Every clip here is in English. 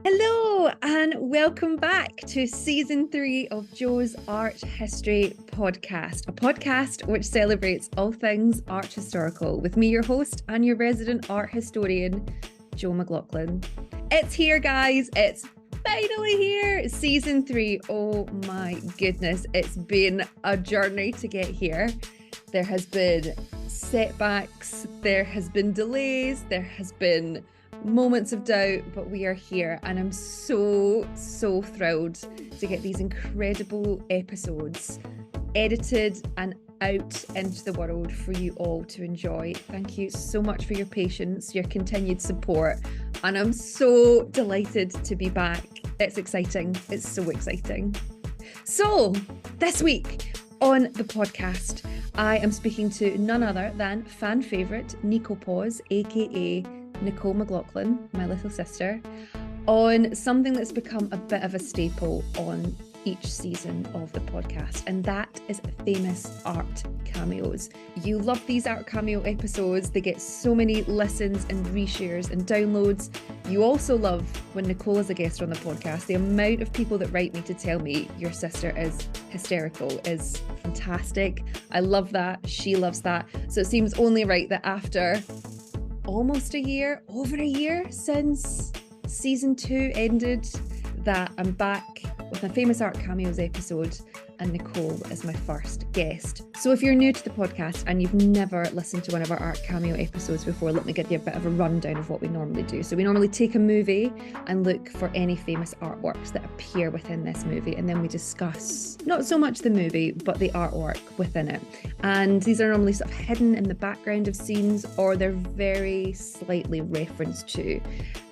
Hello and welcome back to season 3 of Joe's Art History podcast, a podcast which celebrates all things art historical with me, your host and your resident art historian, Joe McLaughlin. It's here, guys. It's finally here. Season 3. Oh my goodness. It's been a journey to get here. There has been setbacks, there has been delays, there has been moments of doubt, but we are here and I'm so thrilled to get these incredible episodes edited and out into the world for you all to enjoy. Thank you so much for your patience, your continued support, and I'm so delighted to be back. It's exciting. It's so exciting. So this week on the podcast, I am speaking to none other than fan favourite Nico Paws, aka Nicole McLaughlin, my little sister, on something that's become a bit of a staple on each season of the podcast, and that is famous art cameos. You love these art cameo episodes. They get so many listens and reshares and downloads. You also love when Nicole is a guest on the podcast. The amount of people that write me to tell me your sister is hysterical is fantastic. I love that. She loves that. So it seems only right that after almost over a year since season 2 ended, that I'm back with my famous art cameos episode, and Nicole is my first guest. So if you're new to the podcast and you've never listened to one of our art cameo episodes before, let me give you a bit of a rundown of what we normally do. So we normally take a movie and look for any famous artworks that appear within this movie, and then we discuss not so much the movie but the artwork within it. And these are normally sort of hidden in the background of scenes, or they're very slightly referenced to.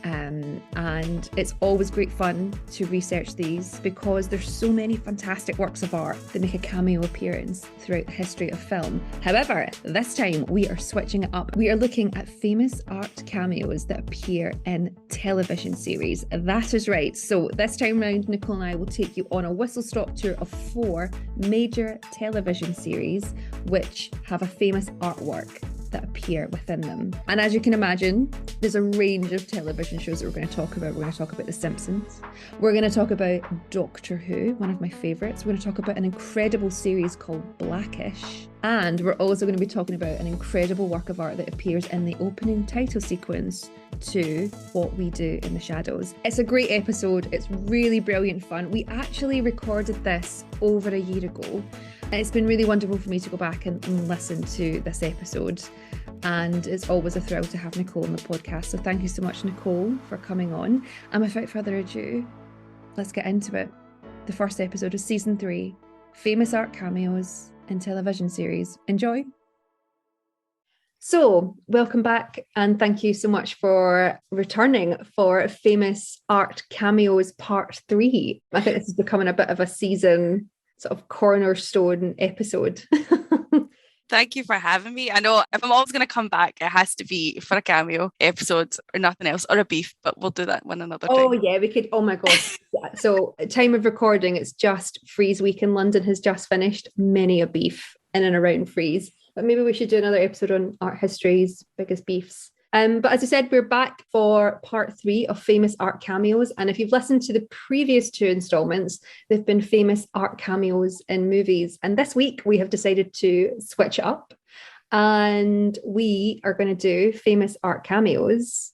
And it's always great fun to research these because there's so many fantastic works of art that make a cameo appearance throughout the history of film. However, this time we are switching it up. We are looking at famous art cameos that appear in television series. That is right. So this time round, Nicole and I will take you on a whistle-stop tour of 4 major television series which have a famous artwork that appear within them. And as you can imagine, there's a range of television shows that we're going to talk about. We're going to talk about The Simpsons. We're going to talk about Doctor Who, one of my favourites. We're going to talk about an incredible series called Blackish. And we're also going to be talking about an incredible work of art that appears in the opening title sequence to What We Do in the Shadows. It's a great episode. It's really brilliant fun. We actually recorded this over a year ago. It's been really wonderful for me to go back and listen to this episode, and it's always a thrill to have Nicole on the podcast. So thank you so much, Nicole, for coming on. And without further ado, let's get into it. The first episode of season 3, famous art cameos in television series. Enjoy. So welcome back, and thank you so much for returning for famous art cameos part 3. I think this is becoming a bit of a season sort of cornerstone episode. Thank you for having me. I know if I'm always going to come back, it has to be for a cameo episode or nothing else, or a beef, but we'll do that one another time. Oh yeah, we could. Oh my God. So time of recording, it's just Freeze Week in London has just finished. Many a beef in and around Freeze. But maybe we should do another episode on art history's biggest beefs. But as I said, we're back for part 3 of famous art cameos. And if you've listened to the previous 2 installments, they've been famous art cameos in movies. And this week we have decided to switch up, and we are going to do famous art cameos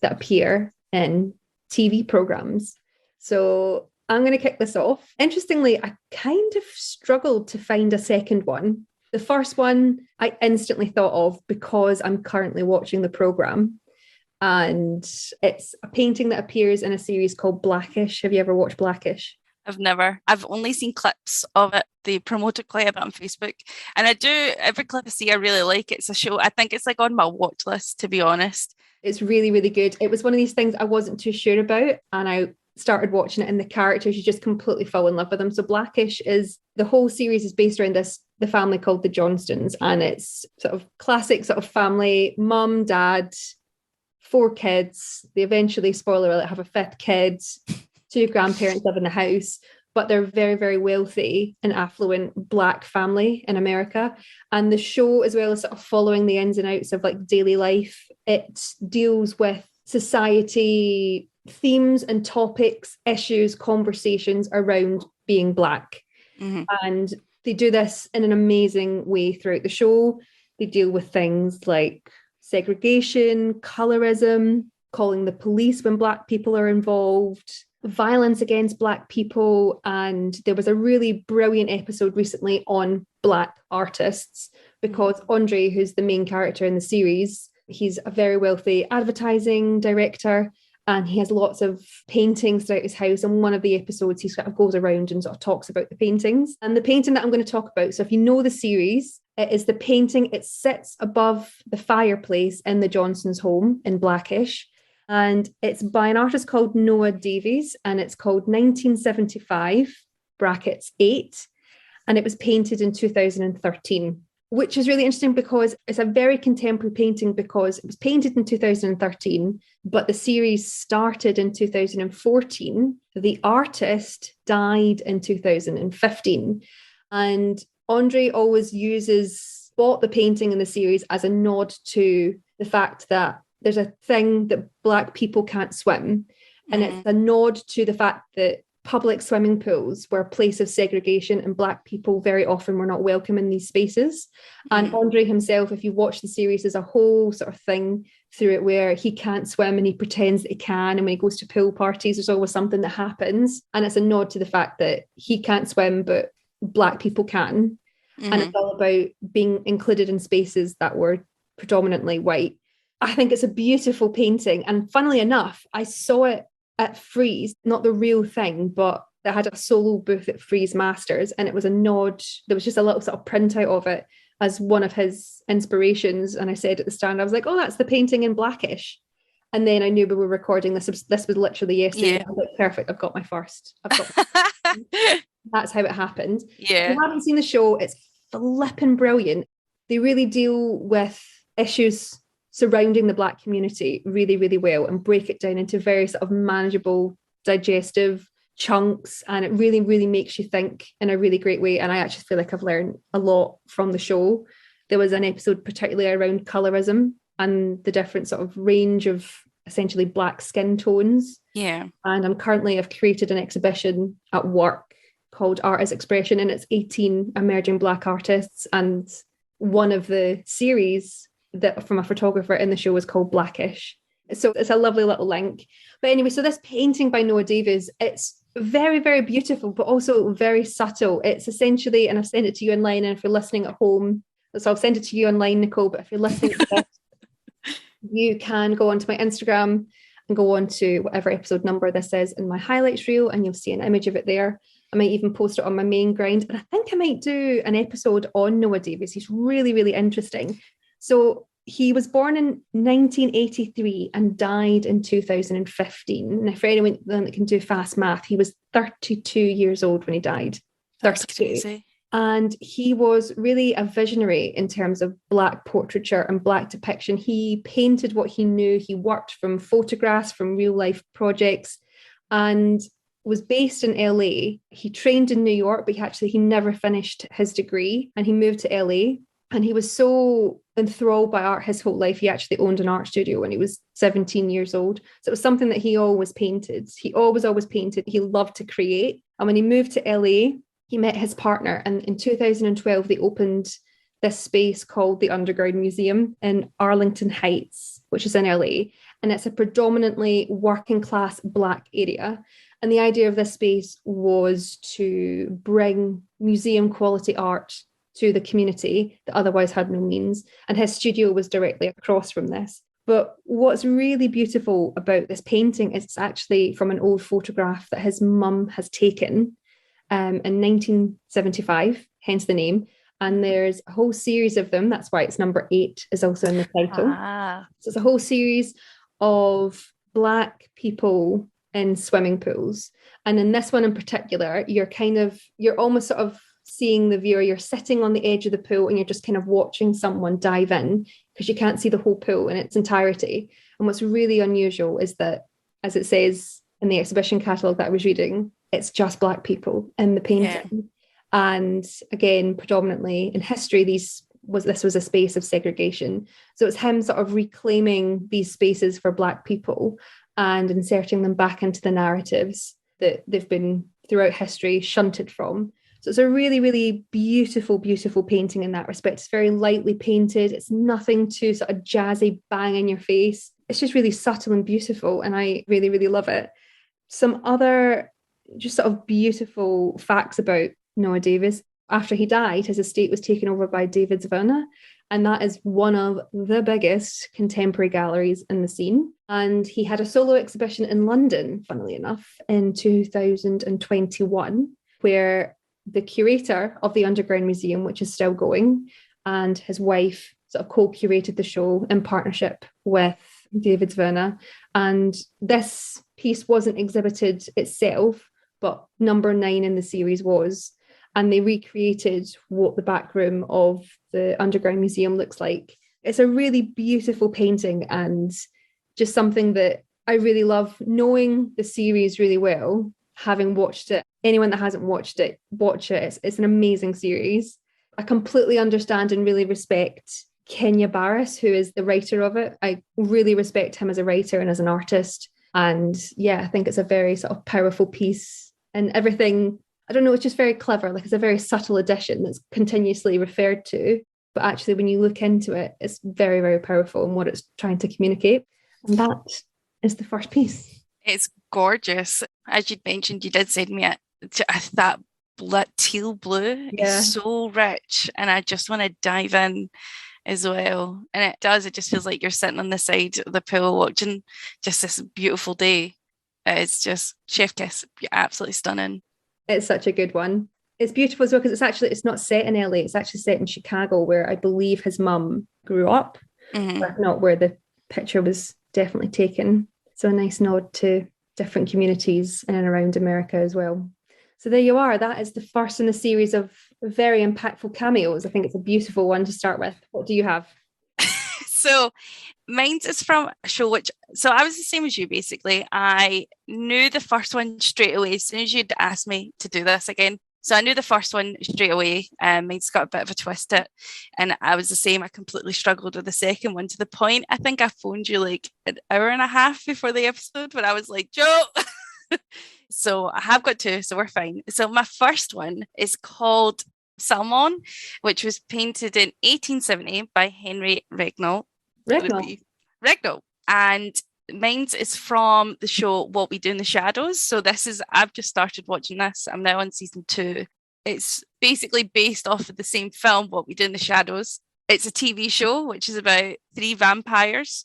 that appear in TV programs. So I'm going to kick this off. Interestingly, I kind of struggled to find a second one. The first one I instantly thought of because I'm currently watching the programme, and it's a painting that appears in a series called Blackish. Have you ever watched Blackish? I've never. I've only seen clips of it. They promoted quite a bit on Facebook. And I do, every clip I see, I really like it. It's a show. I think it's like on my watch list, to be honest. It's really, really good. It was one of these things I wasn't too sure about, and I started watching it, and the characters, you just completely fall in love with them. So Blackish is, the whole series is based around the family called the Johnstons, and it's sort of classic sort of family, mum, dad, 4 kids. They eventually, spoiler alert, have a 5th kid. 2 grandparents live in the house, but they're very, very wealthy and affluent Black family in America. And the show, as well as sort of following the ins and outs of like daily life, it deals with society themes and topics, issues, conversations around being Black. Mm-hmm. And they do this in an amazing way throughout the show. They deal with things like segregation, colorism, calling the police when Black people are involved, violence against Black people. And there was a really brilliant episode recently on Black artists, because Andre, who's the main character in the series, he's a very wealthy advertising director, and he has lots of paintings throughout his house. And one of the episodes, he sort of goes around and sort of talks about the paintings. And the painting that I'm going to talk about, so if you know the series, it is the painting, it sits above the fireplace in the Johnsons' home in Blackish. And it's by an artist called Noah Davies, and it's called 1975 brackets 8. And it was painted in 2013. Which is really interesting because it's a very contemporary painting, because it was painted in 2013, but the series started in 2014. The artist died in 2015. And Andre always bought the painting in the series as a nod to the fact that there's a thing that Black people can't swim. And it's a nod to the fact that public swimming pools were a place of segregation, and Black people very often were not welcome in these spaces. And Andre himself, if you watch the series, there's a whole sort of thing through it where he can't swim and he pretends that he can. And when he goes to pool parties, there's always something that happens. And it's a nod to the fact that he can't swim, but Black people can. And it's all about being included in spaces that were predominantly white. I think it's a beautiful painting. And funnily enough, I saw it at Frieze, not the real thing, but they had a solo booth at Frieze Masters, and it was a nod. There was just a little sort of printout of it as one of his inspirations. And I said at the stand, I was like, oh, that's the painting in Blackish. And then I knew we were recording this. This was literally yesterday. I was like, perfect, I've got my first. That's how it happened. Yeah. If you haven't seen the show, it's flipping brilliant. They really deal with issues surrounding the Black community really, really well, and break it down into very sort of manageable, digestive chunks. And it really, really makes you think in a really great way. And I actually feel like I've learned a lot from the show. There was an episode particularly around colorism and the different sort of range of essentially Black skin tones. Yeah. And I've created an exhibition at work called Art as Expression, and it's 18 emerging Black artists. And one of the series that from a photographer in the show is called Blackish. So it's a lovely little link. But anyway, so this painting by Noah Davies, it's very, very beautiful, but also very subtle. It's essentially, and I've sent it to you online, and if you're listening at home, so I'll send it to you online, Nicole, but if you're listening to this, you can go onto my Instagram and go on to whatever episode number this is in my highlights reel, and you'll see an image of it there. I might even post it on my main grind. And I think I might do an episode on Noah Davies. He's really, really interesting. So he was born in 1983 and died in 2015. Now, for anyone that can do fast math, he was 32 years old when he died. 32. That's crazy. And he was really a visionary in terms of Black portraiture and Black depiction. He painted what he knew. He worked from photographs, from real life projects, and was based in LA. He trained in New York, but he never finished his degree, and he moved to LA. And he was so enthralled by art his whole life. He actually owned an art studio when he was 17 years old. So it was something that he always painted. He always painted. He loved to create. And when he moved to LA, he met his partner. And in 2012, they opened this space called the Underground Museum in Arlington Heights, which is in LA. And it's a predominantly working class Black area. And the idea of this space was to bring museum quality art to the community that otherwise had no means. And his studio was directly across from this. But what's really beautiful about this painting is it's actually from an old photograph that his mum has taken in 1975, hence the name. And there's a whole series of them. That's why it's number 8 is also in the title. So it's a whole series of Black people in swimming pools. And in this one in particular, you're almost sort of seeing the viewer, you're sitting on the edge of the pool and you're just kind of watching someone dive in because you can't see the whole pool in its entirety. And what's really unusual is that, as it says in the exhibition catalogue that I was reading, it's just Black people in the painting. Yeah. And again, predominantly in history, these was a space of segregation. So it's him sort of reclaiming these spaces for Black people and inserting them back into the narratives that they've been throughout history shunted from. So it's a really, really beautiful, beautiful painting in that respect. It's very lightly painted. It's nothing too sort of jazzy, bang in your face. It's just really subtle and beautiful. And I really, really love it. Some other just sort of beautiful facts about Noah Davis. After he died, his estate was taken over by David Zvona, and that is one of the biggest contemporary galleries in the scene. And he had a solo exhibition in London, funnily enough, in 2021, where the curator of the Underground Museum, which is still going, and his wife sort of co-curated the show in partnership with David Zvona. And this piece wasn't exhibited itself, but number 9 in the series was. And they recreated what the back room of the Underground Museum looks like. It's a really beautiful painting and just something that I really love, knowing the series really well, having watched it. Anyone that hasn't watched it, watch it. It's an amazing series. I completely understand and really respect Kenya Barris, who is the writer of it. I really respect him as a writer and as an artist. And yeah, I think it's a very sort of powerful piece, and everything, I don't know, it's just very clever. Like, it's a very subtle addition that's continuously referred to. But actually, when you look into it, it's very, very powerful in what it's trying to communicate. And that is the first piece. It's gorgeous. As you'd mentioned, you did send me that teal blue is so rich, and I just want to dive in as well. And it just feels like you're sitting on the side of the pool watching just this beautiful day. It's just chef kiss, absolutely stunning. It's such a good one. It's beautiful as well because it's not set in LA. It's actually set in Chicago, where I believe his mum grew up, but not where the picture was definitely taken. So a nice nod to different communities in and around America as well. So there you are. That is the first in a series of very impactful cameos. I think it's a beautiful one to start with. What do you have? So mine is from a show so I was the same as you, basically. I knew the first one straight away as soon as you'd asked me to do this again. So I knew the first one straight away. Mine's got a bit of a twist to it. And I was the same. I completely struggled with the second one, to the point I think I phoned you like an hour and a half before the episode when I was like, Joe. So I have got 2, so we're fine. So my first one is called Salomé, which was painted in 1870 by Henry Regnall. Regnall. And mine is from the show What We Do in the Shadows. So I've just started watching this. I'm now on season 2. It's basically based off of the same film, What We Do in the Shadows. It's a TV show, which is about 3 vampires,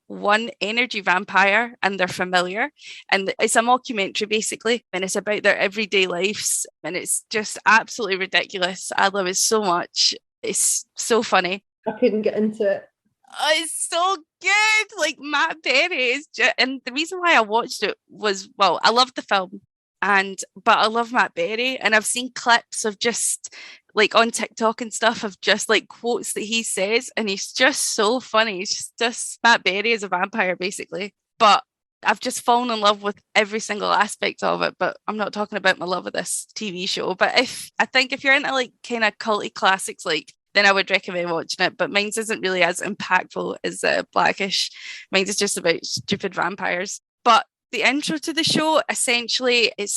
1 energy vampire and their familiar. And it's a mockumentary, basically. And it's about their everyday lives. And it's just absolutely ridiculous. I love it so much. It's so funny. I couldn't get into it. Oh, it's so good. Like, Matt Berry is just, and the reason why I watched it was, well, I love the film, but I love Matt Berry, and I've seen clips of just like on TikTok and stuff of just like quotes that he says, and he's just so funny. He's just Matt Berry as a vampire, basically. But I've just fallen in love with every single aspect of it. But I'm not talking about my love of this TV show. But I think if you're into like kind of culty classics, like, then I would recommend watching it. But mine isn't really as impactful as Blackish. Mine is just about stupid vampires. But the intro to the show, essentially, it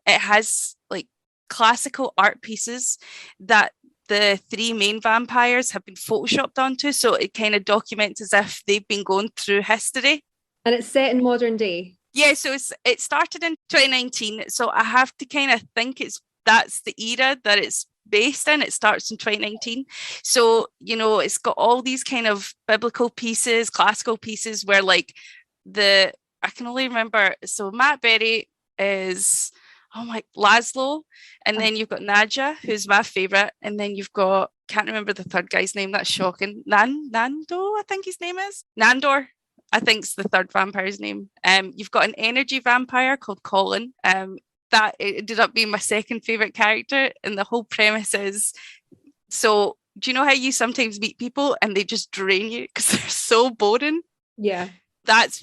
has like classical art pieces that the 3 main vampires have been photoshopped onto. So it kind of documents as if they've been going through history. And it's set in modern day. Yeah, so it started in 2019. So I have to kind of think that's the era that it's based in. It starts in 2019. So, it's got all these kind of biblical pieces, classical pieces where like I can only remember, so Matt Berry is, Laszlo, and then you've got Nadja, who's my favourite, and then you've got, can't remember the third guy's name, that's shocking, Nando, I think his name is, Nandor, I think's the third vampire's name. You've got an energy vampire called Colin, that ended up being my second favourite character, and the whole premise is, so do you know how you sometimes meet people and they just drain you because they're so boring? Yeah.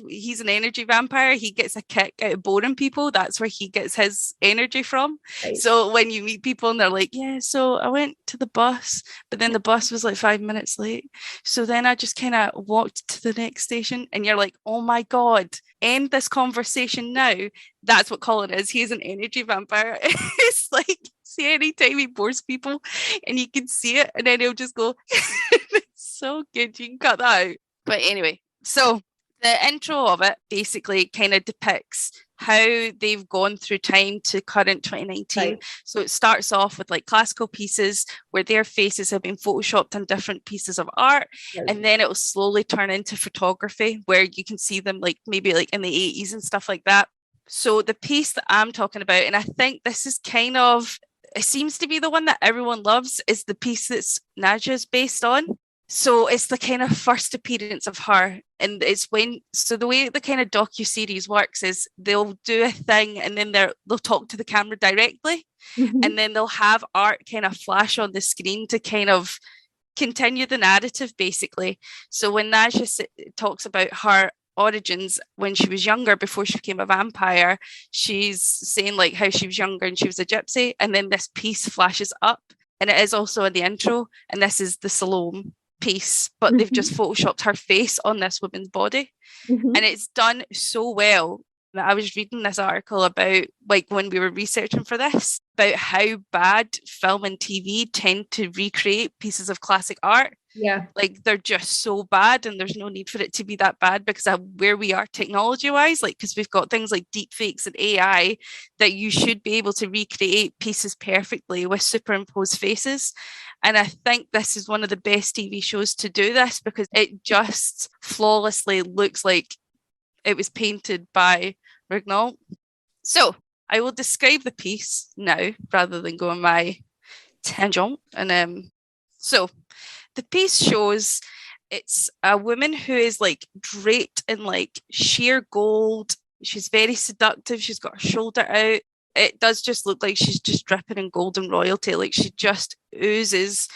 he's an energy vampire. He gets a kick out of boring people. That's where he gets his energy from. Right. So when you meet people and they're like, yeah, so I went to the bus, but then the bus was like 5 minutes late. So then I just kind of walked to the next station, and you're like, oh my God, end this conversation now. That's what Colin is. He's an energy vampire. It's like, see, anytime he bores people and you can see it, and then he'll just go, it's so good. You can cut that out. But anyway, so the intro of it basically kind of depicts how they've gone through time to current 2019. Right. So it starts off with like classical pieces where their faces have been photoshopped on different pieces of art. Right. And then it will slowly turn into photography where you can see them like maybe like in the 80s and stuff like that. So the piece that I'm talking about, and I think this is kind of, it seems to be the one that everyone loves, is the piece that's Nadja's based on. So it's the kind of first appearance of her. And it's so the way the kind of docuseries works is they'll do a thing and then they'll talk to the camera directly. Mm-hmm. And then they'll have art kind of flash on the screen to kind of continue the narrative, basically. So when Nadja talks about her origins when she was younger, before she became a vampire, she's saying like how she was younger and she was a gypsy. And then this piece flashes up, and it is also in the intro. And this is the Salome piece, but mm-hmm. they've just photoshopped her face on this woman's body. Mm-hmm. And it's done so well that I was reading this article about, like, when we were researching for this, about how bad film and TV tend to recreate pieces of classic art. Yeah. Like, they're just so bad, and there's no need for it to be that bad because of where we are technology-wise, like, because we've got things like deep fakes and AI that you should be able to recreate pieces perfectly with superimposed faces. And I think this is one of the best TV shows to do this because it just flawlessly looks like it was painted by Regnault. So I will describe the piece now rather than go on my tangent. And so the piece shows it's a woman who is like draped in like sheer gold. She's very seductive. She's got her shoulder out. It does just look like she's just dripping in golden royalty. Like, she just oozes,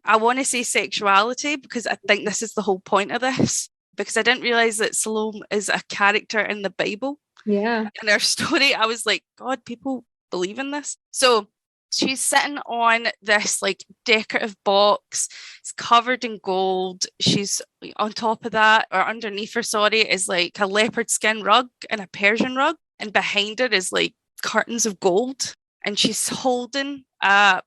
I want to say sexuality, because I think this is the whole point of this. Because I didn't realize that Salome is a character in the Bible. Yeah. In her story, I was like, God, people believe in this. So she's sitting on this like decorative box. It's covered in gold. She's on top of that, or underneath her, sorry, is like a leopard skin rug and a Persian rug. And behind her is like curtains of gold. And she's holding a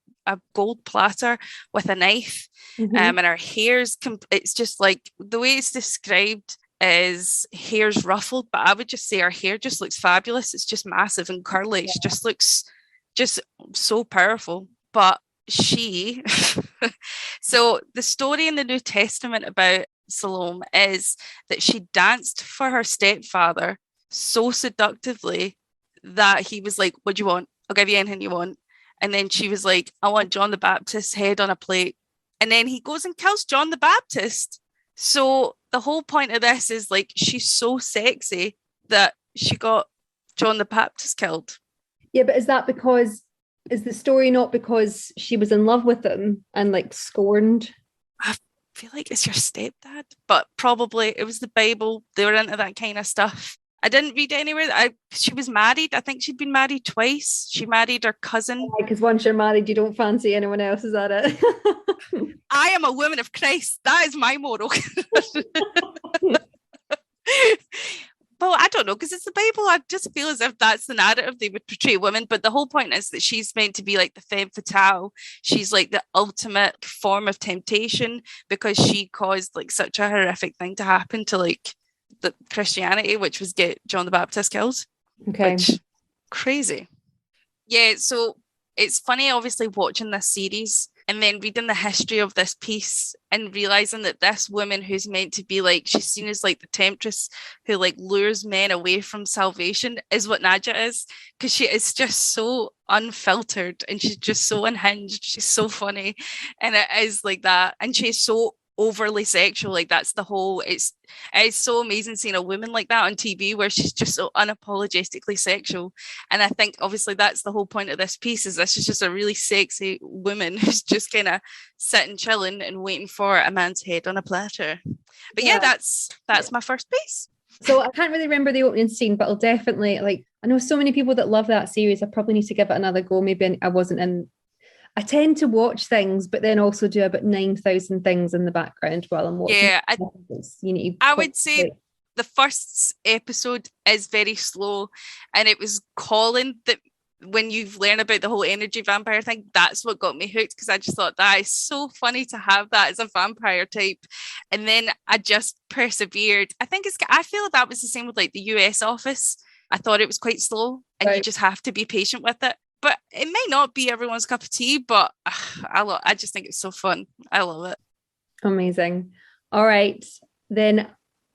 gold platter with a knife. Mm-hmm. And her hair's, it's just like, the way it's described is hair's ruffled, but I would just say her hair just looks fabulous. It's just massive and curly. She just looks just so powerful. But she, so the story in the New Testament about Salome is that she danced for her stepfather so seductively that he was like, what do you want? I'll give you anything you want. And then she was like, I want John the Baptist's head on a plate. And then he goes and kills John the Baptist. So the whole point of this is like, she's so sexy that she got John the Baptist killed. Yeah, but is the story not because she was in love with him and like scorned? I feel like it's your stepdad, but probably it was the Bible. They were into that kind of stuff. I didn't read anywhere that she was married. I think she'd been married twice. She married her cousin. Because once you're married, you don't fancy anyone else. Is that it? I am a woman of Christ. That is my moral. Well, I don't know, because it's the Bible. I just feel as if that's the narrative they would portray women. But the whole point is that she's meant to be like the femme fatale. She's like the ultimate form of temptation because she caused like such a horrific thing to happen to like the Christianity, which was get John the Baptist killed. Okay. Which, crazy. Yeah, so it's funny obviously watching this series and then reading the history of this piece and realizing that this woman who's meant to be like, she's seen as like the temptress who like lures men away from salvation is what Nadja is, because she is just so unfiltered and she's just so unhinged. She's so funny, and it is like that, and she's so overly sexual. Like, that's the whole, it's so amazing seeing a woman like that on TV where she's just so unapologetically sexual. And I think obviously that's the whole point of this piece, is this is just a really sexy woman who's just kind of sitting chilling and waiting for a man's head on a platter. But yeah, that's my first piece. So I can't really remember the opening scene, but I'll definitely, like, I know so many people that love that series. I probably need to give it another go. Maybe I wasn't in. I tend to watch things, but then also do about 9,000 things in the background while I'm watching. Yeah, You need I would say the first episode is very slow, and it was Colin that, when you've learned about the whole energy vampire thing, that's what got me hooked, because I just thought that is so funny to have that as a vampire type. And then I just persevered. I feel like that was the same with like the US Office. I thought it was quite slow, and you just have to be patient with it. But it might not be everyone's cup of tea, but I just think it's so fun. I love it. Amazing. All right, then.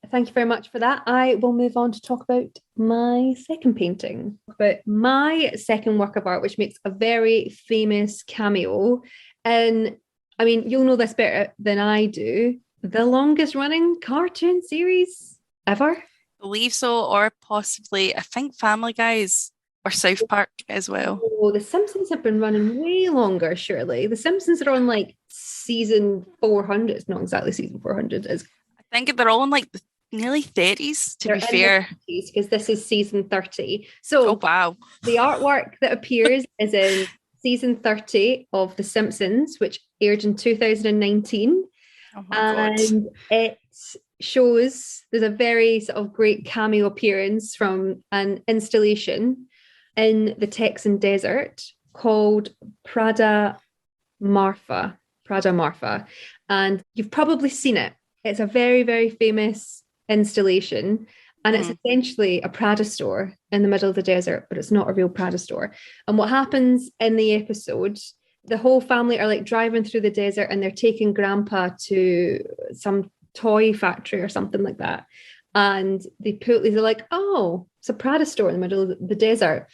Thank you very much for that. I will move on to talk about my second painting, about my second work of art, which makes a very famous cameo. And I mean, you'll know this better than I do. The longest running cartoon series ever. I believe so, or possibly, I think Family Guys or South Park as well. Oh, The Simpsons have been running way longer, surely. The Simpsons are on like season 400. It's not exactly season 400. I think they're all in like the nearly 30s, to be fair. Because this is season 30. So, oh, wow. The artwork that appears is in season 30 of The Simpsons, which aired in 2019. Oh my God. And it shows, there's a very sort of great cameo appearance from an installation in the Texan desert called Prada Marfa. And you've probably seen it. It's a very, very famous installation, and it's essentially a Prada store in the middle of the desert, but it's not a real Prada store. And what happens in the episode, the whole family are like driving through the desert, and they're taking grandpa to some toy factory or something like that, and they're like, oh, it's a Prada store in the middle of the desert.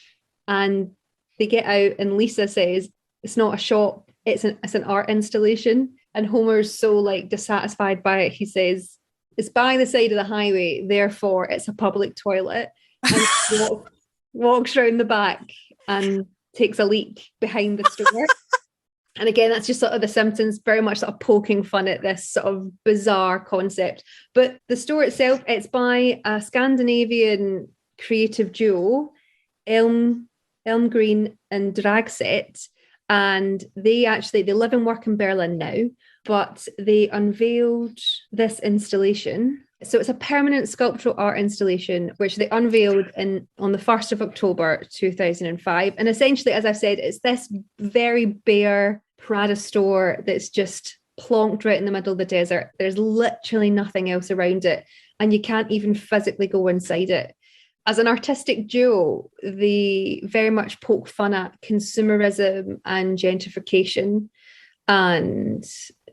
And they get out, and Lisa says it's not a shop, it's an art installation. And Homer's so like dissatisfied by it, he says, it's by the side of the highway, therefore it's a public toilet. And walks around the back and takes a leak behind the store. And again, that's just sort of The Simpsons very much sort of poking fun at this sort of bizarre concept. But the store itself, it's by a Scandinavian creative duo, Elm Green and Dragset. And they live and work in Berlin now, but they unveiled this installation. So it's a permanent sculptural art installation, which they unveiled on the 1st of October, 2005. And essentially, as I've said, it's this very bare Prada store that's just plonked right in the middle of the desert. There's literally nothing else around it, and you can't even physically go inside it. As an artistic duo, they very much poke fun at consumerism and gentrification and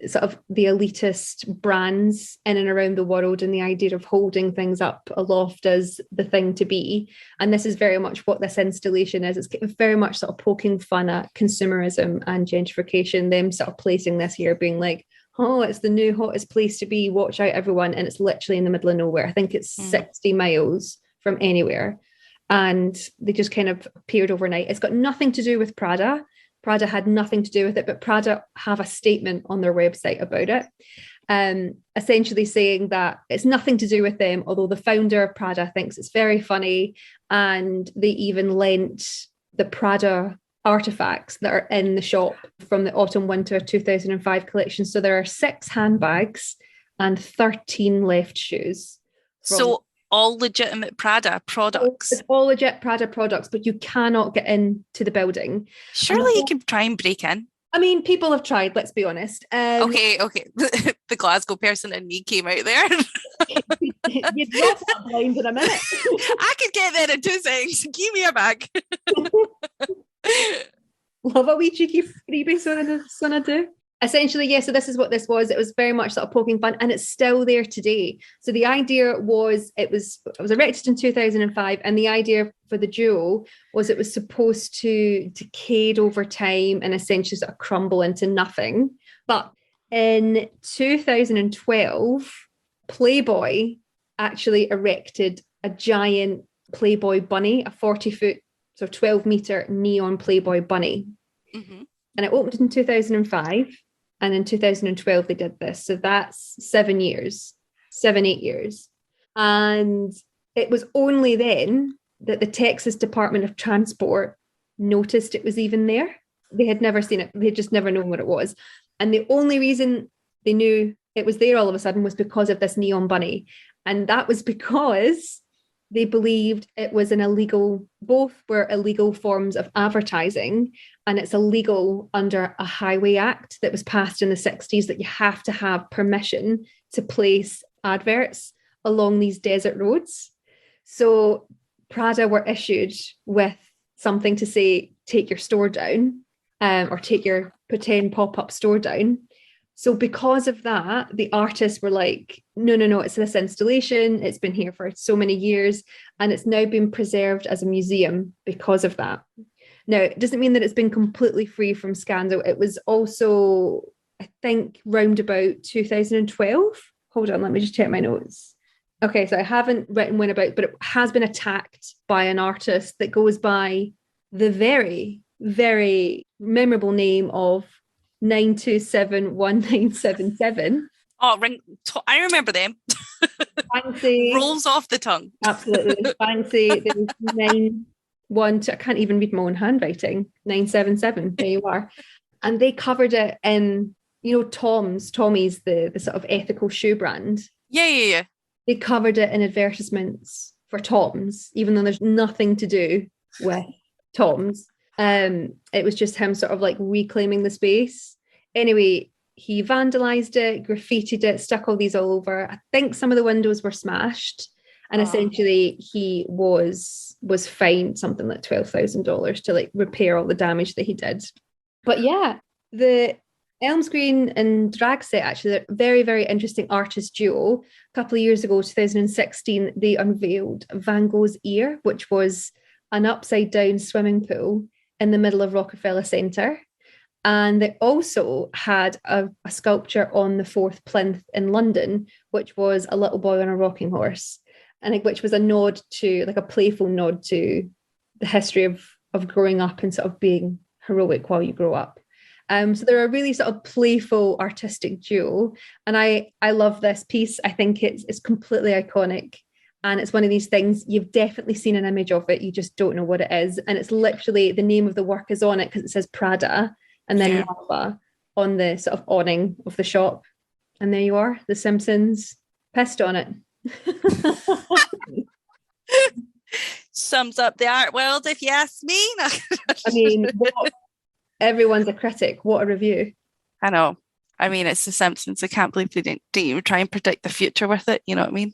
sort of the elitist brands in and around the world, and the idea of holding things up aloft as the thing to be. And this is very much what this installation is. It's very much sort of poking fun at consumerism and gentrification, them sort of placing this here being like, oh, it's the new hottest place to be, watch out everyone. And it's literally in the middle of nowhere. I think it's 60 miles from anywhere, and they just kind of appeared overnight. It's got nothing to do with Prada. Prada had nothing to do with it, but Prada have a statement on their website about it, essentially saying that it's nothing to do with them, although the founder of Prada thinks it's very funny, and they even lent the Prada artifacts that are in the shop from the autumn-winter 2005 collection. So there are 6 handbags and 13 left shoes. So all legitimate Prada products. It's all legit Prada products, but you cannot get into the building. Surely you can try and break in. I mean, people have tried, let's be honest. Okay. The Glasgow person in me came out there. You'd drop that blind in a minute. I could get there in 2 seconds. Give me a bag. Love a wee cheeky freebie son of do. Essentially, yeah, so this is what this was. It was very much sort of poking fun, and it's still there today. So the idea was, it was erected in 2005, and the idea for the duo was it was supposed to decay over time and essentially sort of crumble into nothing. But in 2012, Playboy actually erected a giant Playboy bunny, a 40-foot, so 12-meter neon Playboy bunny. Mm-hmm. And it opened in 2005. And in 2012, they did this. So that's 8 years. And it was only then that the Texas Department of Transport noticed it was even there. They had never seen it. They had just never known what it was. And the only reason they knew it was there all of a sudden was because of this neon bunny. And that was because they believed it was an illegal, both were illegal forms of advertising, and it's illegal under a highway act that was passed in the 60s that you have to have permission to place adverts along these desert roads. So Prada were issued with something to say, take your store down, or take your pretend pop-up store down. So because of that, the artists were like, no, it's this installation. It's been here for so many years, and it's now been preserved as a museum because of that. Now, it doesn't mean that it's been completely free from scandal. It was also, I think, round about 2012. Hold on, let me just check my notes. Okay, so I haven't written when about, but it has been attacked by an artist that goes by the very, very memorable name of 9271977. Oh, I remember them. Fancy. Rolls off the tongue. Absolutely. Fancy. There was 912. I can't even read my own handwriting. 977. There you are. And they covered it in, Tommy's, the sort of ethical shoe brand. Yeah. They covered it in advertisements for Tom's, even though there's nothing to do with Tom's. It was just him sort of like reclaiming the space. Anyway, he vandalized it, graffitied it, stuck all these all over. I think some of the windows were smashed, and essentially he was fined something like $12,000 to like repair all the damage that he did. But yeah, the Elms Green and Drag Set, actually, they're very, very interesting artist duo. A couple of years ago, 2016, they unveiled Van Gogh's Ear, which was an upside down swimming pool in the middle of Rockefeller Center. And they also had a sculpture on the 4th plinth in London, which was a little boy on a rocking horse, and which was a nod to, like a playful nod to the history of growing up and sort of being heroic while you grow up. So they're a really sort of playful artistic duo. And I love this piece. I think it's completely iconic. And it's one of these things, you've definitely seen an image of it, you just don't know what it is. And it's literally, the name of the work is on it because it says Prada and then Marfa on the sort of awning of the shop. And there you are, The Simpsons pissed on it. Sums up the art world, if you ask me. I mean, everyone's a critic. What a review. I know. I mean, it's The Simpsons. I can't believe they didn't even try and predict the future with it. You know what I mean?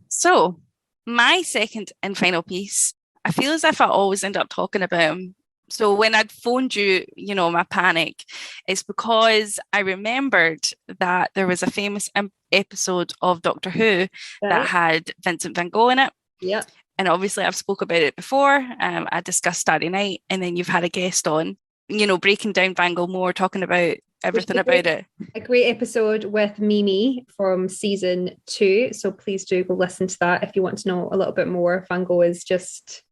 So my second and final piece, I feel as if I always end up talking about him. So when I'd phoned you, my panic is because I remembered that there was a famous episode of Doctor Who that had Vincent van Gogh in it. Yeah. And obviously I've spoke about it before. I discussed Starry Night, and then you've had a guest on, breaking down Van Gogh more, talking about everything about it. A great episode with Mimi from season 2. So please do go listen to that if you want to know a little bit more. Van Gogh is just,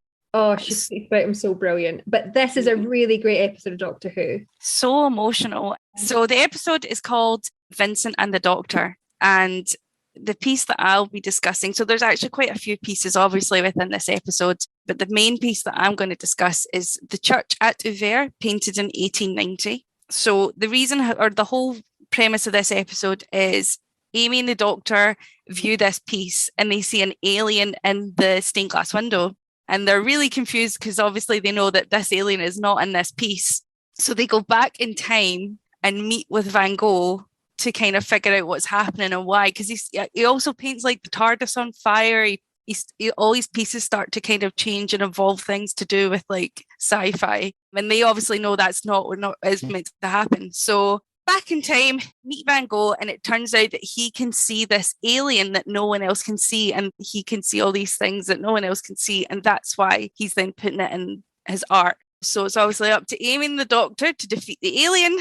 she speaks about him so brilliant. But this is a really great episode of Doctor Who. So emotional. So the episode is called Vincent and the Doctor. And the piece that I'll be discussing, so there's actually quite a few pieces obviously within this episode, but the main piece that I'm going to discuss is the church at Auvers, painted in 1890. So the reason, or the whole premise of this episode, is Amy and the Doctor view this piece and they see an alien in the stained glass window, and they're really confused because obviously they know that this alien is not in this piece. So they go back in time and meet with Van Gogh to kind of figure out what's happening and why, because he also paints like the TARDIS on fire. All these pieces start to kind of change and evolve things to do with like sci-fi, and they obviously know that's not what is meant to happen. So back in time, meet Van Gogh, and it turns out that he can see this alien that no one else can see, and he can see all these things that no one else can see, and that's why he's then putting it in his art. So it's obviously up to Amy and the Doctor to defeat the alien,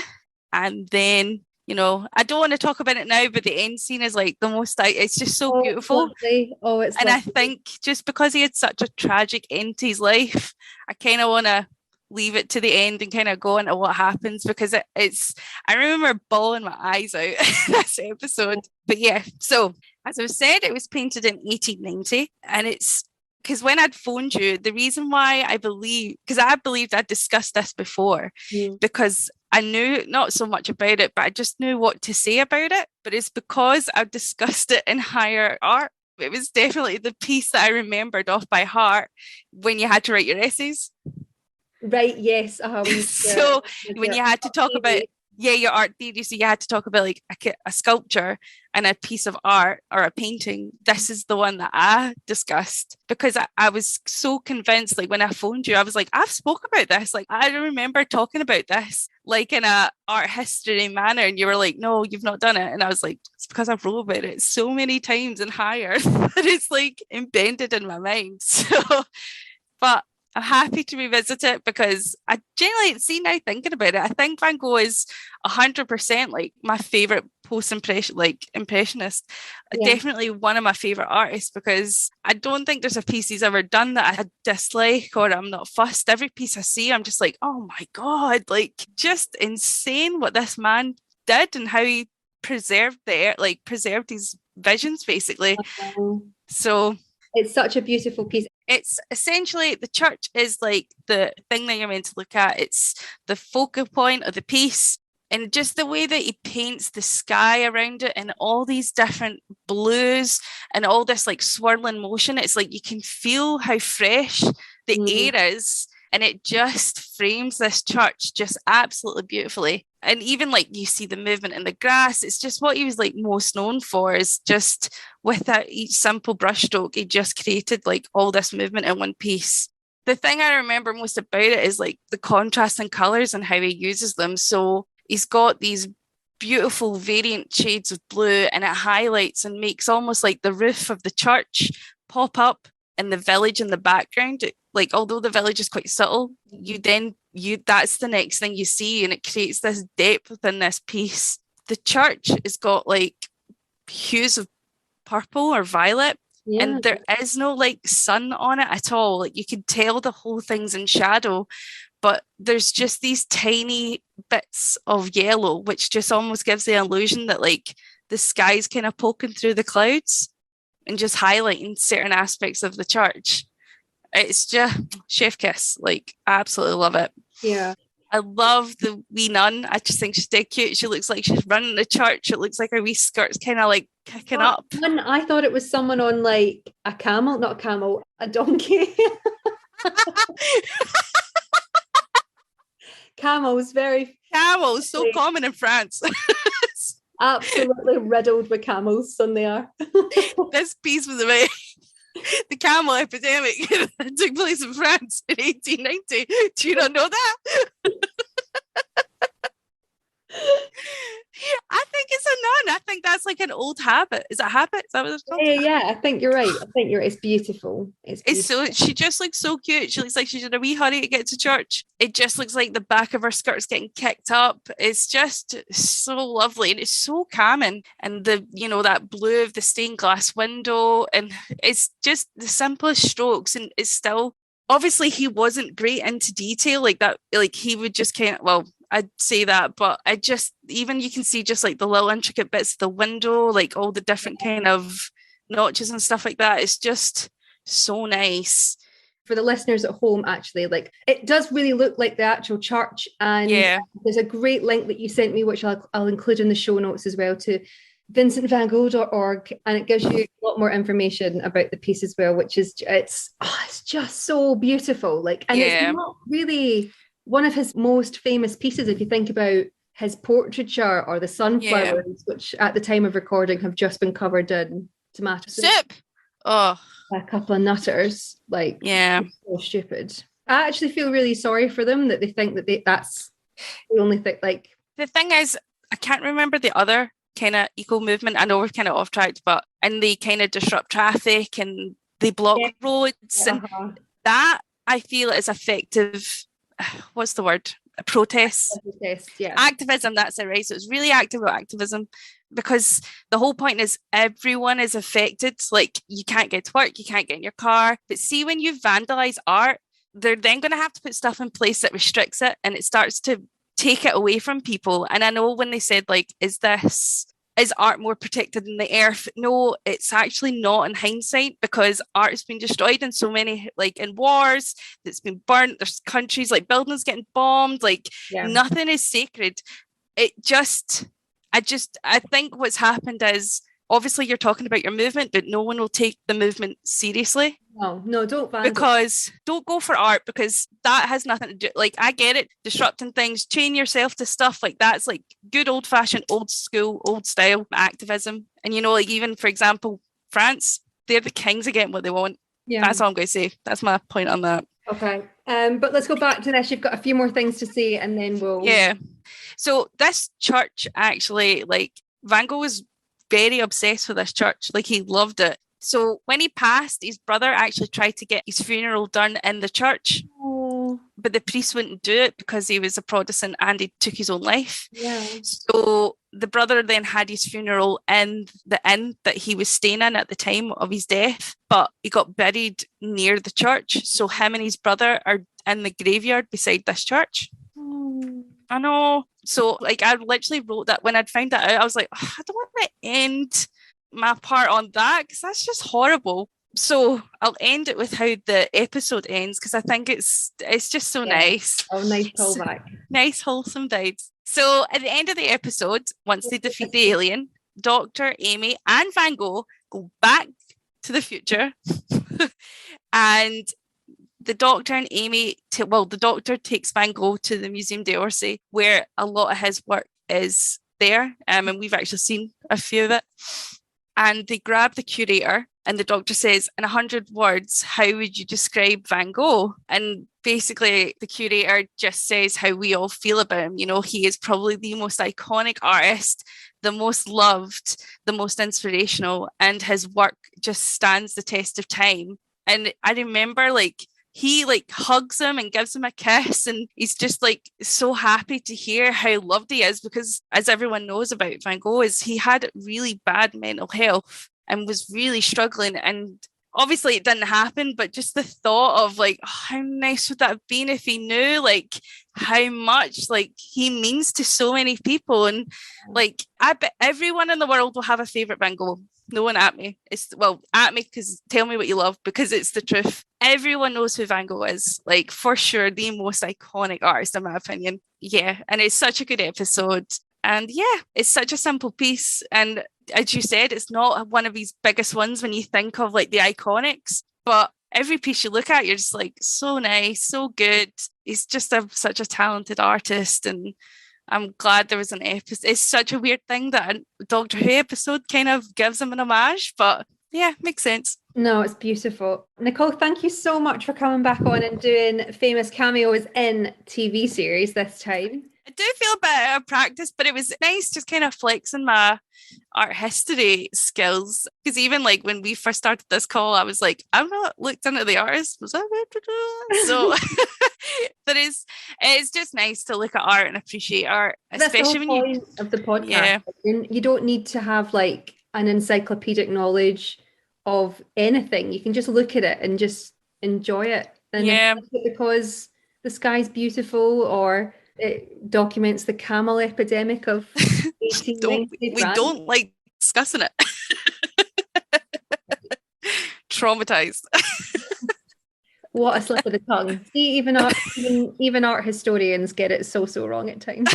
and then I don't want to talk about it now, but the end scene is like the most, it's just so beautiful. Lovely. It's and lovely. I think just because he had such a tragic end to his life, I kind of want to leave it to the end and kind of go into what happens, because I remember bawling my eyes out in this episode. But yeah, so As I said, it was painted in 1890, and it's because when I'd phoned you, the reason why I believed I'd discussed this before, because I knew not so much about it, but I just knew what to say about it. But it's because I've discussed it in higher art. It was definitely the piece that I remembered off by heart when you had to write your essays. Right, yes. So when you had to talk about your art theory, so you had to talk about like a sculpture and a piece of art or a painting. This is the one that I discussed because I was so convinced, like when I phoned you, I was like, I've spoke about this. Like I remember talking about this like in a art history manner, and you were like, no, you've not done it. And I was like, it's because I've wrote about it so many times and higher that it's like embedded in my mind. So, but I'm happy to revisit it because I generally see now thinking about it. I think Van Gogh is 100% like my favorite impressionist. Definitely one of my favorite artists because I don't think there's a piece he's ever done that I dislike or I'm not fussed. Every piece I see, I'm just like, oh my God, like just insane what this man did and how he preserved his visions basically. So it's such a beautiful piece. It's essentially the church is like the thing that you're meant to look at. It's the focal point of the piece, and just the way that he paints the sky around it and all these different blues and all this like swirling motion. It's like you can feel how fresh the air is, and it just frames this church just absolutely beautifully. And even like you see the movement in the grass, it's just what he was like most known for is just with each simple brushstroke, he just created like all this movement in one piece. The thing I remember most about it is like the contrast in colours and how he uses them. So he's got these beautiful variant shades of blue, and it highlights and makes almost like the roof of the church pop up and the village in the background. Like although the village is quite subtle, that's the next thing you see, and it creates this depth within this piece. The church has got like hues of purple or violet, and there is no like sun on it at all. Like you can tell the whole thing's in shadow, but there's just these tiny bits of yellow, which just almost gives the illusion that like the sky's kind of poking through the clouds and just highlighting certain aspects of the church. It's just chef kiss. Like, I absolutely love it. Yeah. I love the wee nun. I just think she's dead cute. She looks like she's running the church. It looks like her wee skirt's kind of like kicking up. I thought it was someone on like a donkey. Camels so common in France. Absolutely riddled with camels, son they are. This piece was about the camel epidemic that took place in France in 1890. Do you not know that? I think it's a nun. I think that's like an old habit. Is it a habit? Is that what it's called? Yeah, I think you're right. It's beautiful. It's so she just looks so cute. She looks like she's in a wee hurry to get to church. It just looks like the back of her skirt's getting kicked up. It's just so lovely, and it's so calming. And that blue of the stained glass window, and it's just the simplest strokes, and it's still obviously he wasn't great into detail like that. Like he would just I'd say that, but even you can see just like the little intricate bits of the window, like all the different kind of notches and stuff like that. It's just so nice. For the listeners at home, actually, like it does really look like the actual church. And there's a great link that you sent me, which I'll include in the show notes as well, to vincentvanGogh.org, and it gives you a lot more information about the piece as well, which is it's just so beautiful. Like, and it's not really one of his most famous pieces if you think about his portraiture or the sunflowers, which at the time of recording have just been covered in tomato soup. Oh, a couple of nutters. Like, so stupid. I actually feel really sorry for them that they think that that's the only thing. Like, the thing is, I can't remember the other kind of eco movement. I know we're kind of off track, and they kind of disrupt traffic and they block roads, and that I feel is effective. What's the word? Protest, activism. That's it, right? So it's really active activism, because the whole point is everyone is affected. Like you can't get to work, you can't get in your car. But see, when you vandalize art, they're then going to have to put stuff in place that restricts it, and it starts to take it away from people. And I know when they said like, is this is art more protected than the earth? No, it's actually not in hindsight, because art has been destroyed in so many, like in wars, that's been burnt. There's countries like buildings getting bombed, like nothing is sacred. I think what's happened is, obviously you're talking about your movement, but no one will take the movement seriously. No, don't vandal. Because don't go for art, because that has nothing to do, like, I get it, disrupting things, chain yourself to stuff like that's like good old fashioned, old school, old style activism. And like, even for example, France, they're the kings of getting what they want. That's all I'm going to say. That's my point on that. Okay. But let's go back to this. You've got a few more things to say and then we'll... Yeah. So this church, actually, like, Van Gogh was very obsessed with this church. Like, he loved it. So when he passed, his brother actually tried to get his funeral done in the church. Oh. But the priest wouldn't do it because he was a Protestant and he took his own life. Yeah. So the brother then had his funeral in the inn that he was staying in at the time of his death, but he got buried near the church. So him and his brother are in the graveyard beside this church. Oh. I know. So, like, I literally wrote that when I'd found that out. I was like, I don't want to end my part on that, because that's just horrible. So I'll end it with how the episode ends, because I think it's just so nice. Oh, nice callback. Nice wholesome vibes. So at the end of the episode, once they defeat the alien, Dr. Amy and Van Gogh go back to the future and the doctor and Amy, the doctor takes Van Gogh to the Museum d'Orsay, where a lot of his work is there, and we've actually seen a few of it. And they grab the curator, and the doctor says, in 100 words, how would you describe Van Gogh? And basically, the curator just says how we all feel about him. He is probably the most iconic artist, the most loved, the most inspirational, and his work just stands the test of time. And I remember, like, he like hugs him and gives him a kiss, and he's just like so happy to hear how loved he is, because as everyone knows about Van Gogh, is he had really bad mental health and was really struggling. And obviously it didn't happen, but just the thought of like, how nice would that have been if he knew like how much like he means to so many people. And like, I bet everyone in the world will have a favorite Van Gogh. No one at me. At me, because tell me what you love, because it's the truth. Everyone knows who Van Gogh is, like, for sure, the most iconic artist in my opinion. Yeah, and it's such a good episode. And yeah, it's such a simple piece. And as you said, it's not one of his biggest ones when you think of like the iconics, but every piece you look at, you're just like, so nice, so good. He's just such a talented artist, and I'm glad there was an episode. It's such a weird thing that a Doctor Who episode kind of gives him an homage, but yeah, makes sense. No, it's beautiful. Nicole, thank you so much for coming back on and doing famous cameos in TV series this time. I do feel a bit out of practice, but it was nice just kind of flexing my art history skills. Because even like when we first started this call, I was like, I've not looked into the artist. Was I meant to do? So it's just nice to look at art and appreciate art, especially when you of the podcast. Yeah. You don't need to have like an encyclopedic knowledge of anything. You can just look at it and just enjoy it. And because the sky's beautiful, or it documents the camel epidemic of 1890. We don't like discussing it. Traumatized. What a slip of the tongue. See, even art historians get it so wrong at times.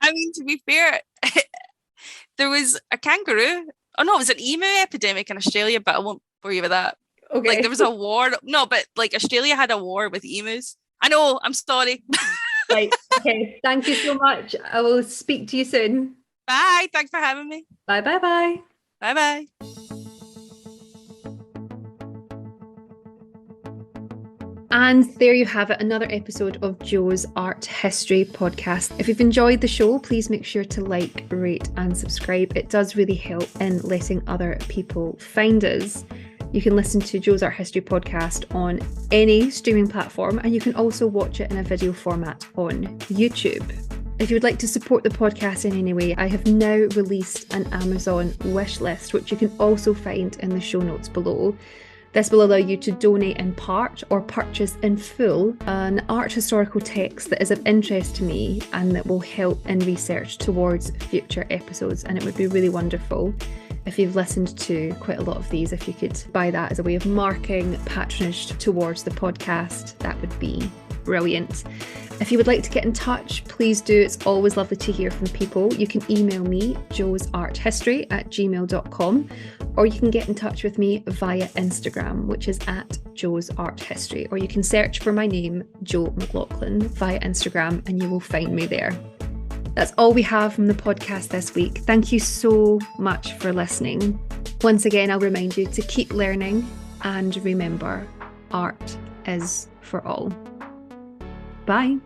I mean, to be fair, there was a kangaroo. Oh no, it was an emu epidemic in Australia, but I won't bore you with that. Okay. Like, there was a war. No, but like Australia had a war with emus. I know, I'm sorry. Right. Okay. Thank you so much. I will speak to you soon. Bye. Thanks for having me. Bye. Bye. And there you have it, another episode of Jo's Art History podcast. If you've enjoyed the show, please make sure to like, rate and subscribe. It does really help in letting other people find us. You can listen to Jo's Art History podcast on any streaming platform, and you can also watch it in a video format on YouTube. If you would like to support the podcast in any way, I have now released an Amazon wish list, which you can also find in the show notes below. This will allow you to donate in part or purchase in full an art historical text that is of interest to me and that will help in research towards future episodes. And it would be really wonderful if you've listened to quite a lot of these, if you could buy that as a way of marking patronage towards the podcast. That would be brilliant. If you would like to get in touch, please do. It's always lovely to hear from people. You can email me, joesarthistory@gmail.com, or you can get in touch with me via Instagram, which is @joesarthistory, or you can search for my name, Jo McLaughlin, via Instagram, and you will find me there. That's all we have from the podcast this week. Thank you so much for listening. Once again, I'll remind you to keep learning and remember, art is for all. Bye.